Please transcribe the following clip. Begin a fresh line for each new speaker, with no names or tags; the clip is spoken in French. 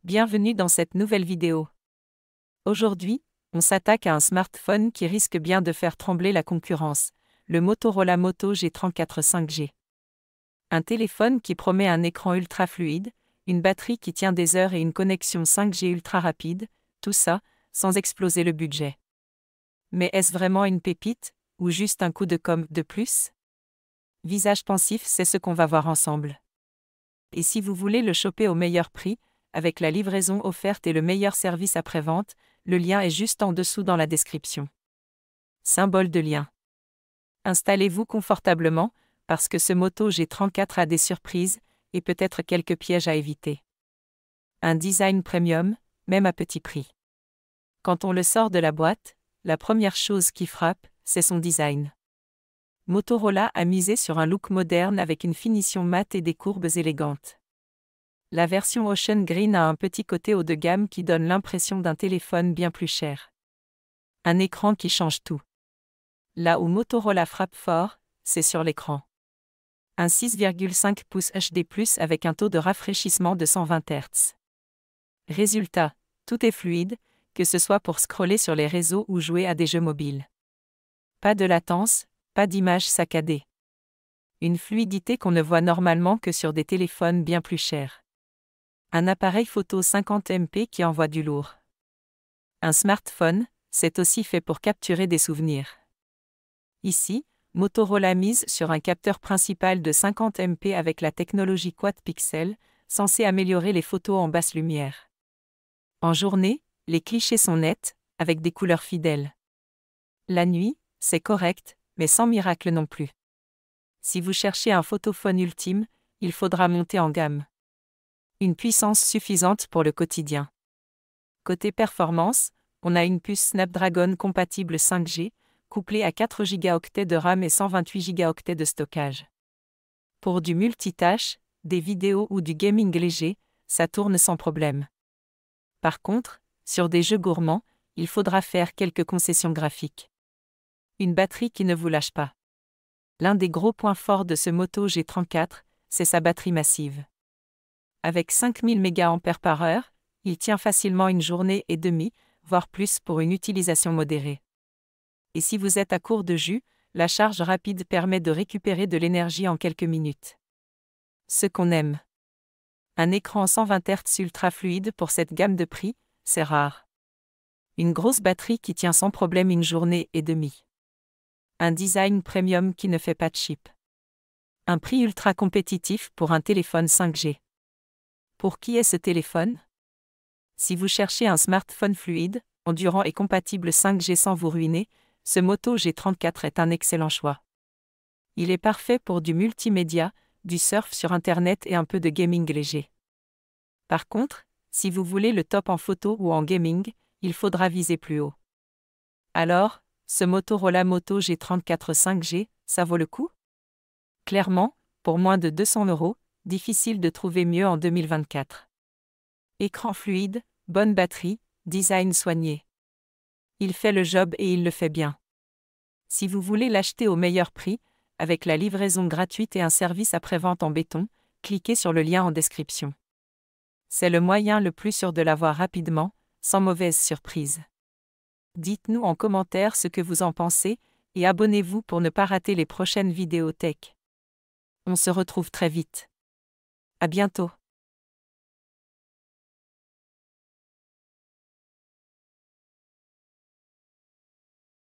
Bienvenue dans cette nouvelle vidéo. Aujourd'hui, on s'attaque à un smartphone qui risque bien de faire trembler la concurrence, le Motorola Moto G34 5G. Un téléphone qui promet un écran ultra fluide, une batterie qui tient des heures et une connexion 5G ultra rapide, tout ça, sans exploser le budget. Mais est-ce vraiment une pépite, ou juste un coup de com' de plus? Visage pensif, c'est ce qu'on va voir ensemble. Et si vous voulez le choper au meilleur prix, avec la livraison offerte et le meilleur service après-vente, le lien est juste en dessous dans la description. Symbole de lien. Installez-vous confortablement, parce que ce Moto G34 a des surprises, et peut-être quelques pièges à éviter. Un design premium, même à petit prix. Quand on le sort de la boîte, la première chose qui frappe, c'est son design. Motorola a misé sur un look moderne avec une finition mate et des courbes élégantes. La version Ocean Green a un petit côté haut de gamme qui donne l'impression d'un téléphone bien plus cher. Un écran qui change tout. Là où Motorola frappe fort, c'est sur l'écran. Un 6,5 pouces HD+, avec un taux de rafraîchissement de 120 Hz. Résultat, tout est fluide, que ce soit pour scroller sur les réseaux ou jouer à des jeux mobiles. Pas de latence, pas d'image saccadée. Une fluidité qu'on ne voit normalement que sur des téléphones bien plus chers. Un appareil photo 50 MP qui envoie du lourd. Un smartphone, c'est aussi fait pour capturer des souvenirs. Ici, Motorola mise sur un capteur principal de 50 MP avec la technologie Quad Pixel, censée améliorer les photos en basse lumière. En journée, les clichés sont nets, avec des couleurs fidèles. La nuit, c'est correct, mais sans miracle non plus. Si vous cherchez un photophone ultime, il faudra monter en gamme. Une puissance suffisante pour le quotidien. Côté performance, on a une puce Snapdragon compatible 5G, couplée à 4 Go de RAM et 128 Go de stockage. Pour du multitâche, des vidéos ou du gaming léger, ça tourne sans problème. Par contre, sur des jeux gourmands, il faudra faire quelques concessions graphiques. Une batterie qui ne vous lâche pas. L'un des gros points forts de ce Moto G34, c'est sa batterie massive. Avec 5000 mAh, il tient facilement une journée et demie, voire plus pour une utilisation modérée. Et si vous êtes à court de jus, la charge rapide permet de récupérer de l'énergie en quelques minutes. Ce qu'on aime. Un écran 120 Hz ultra fluide pour cette gamme de prix, c'est rare. Une grosse batterie qui tient sans problème une journée et demie. Un design premium qui ne fait pas de cheap. Un prix ultra compétitif pour un téléphone 5G. Pour qui est ce téléphone? Si vous cherchez un smartphone fluide, endurant et compatible 5G sans vous ruiner, ce Moto G34 est un excellent choix. Il est parfait pour du multimédia, du surf sur Internet et un peu de gaming léger. Par contre, si vous voulez le top en photo ou en gaming, il faudra viser plus haut. Alors, ce Motorola Moto G34 5G, ça vaut le coup? Clairement, pour moins de 200 €, difficile de trouver mieux en 2024. Écran fluide, bonne batterie, design soigné. Il fait le job et il le fait bien. Si vous voulez l'acheter au meilleur prix, avec la livraison gratuite et un service après-vente en béton, cliquez sur le lien en description. C'est le moyen le plus sûr de l'avoir rapidement, sans mauvaise surprise. Dites-nous en commentaire ce que vous en pensez, et abonnez-vous pour ne pas rater les prochaines vidéos tech. On se retrouve très vite. À bientôt.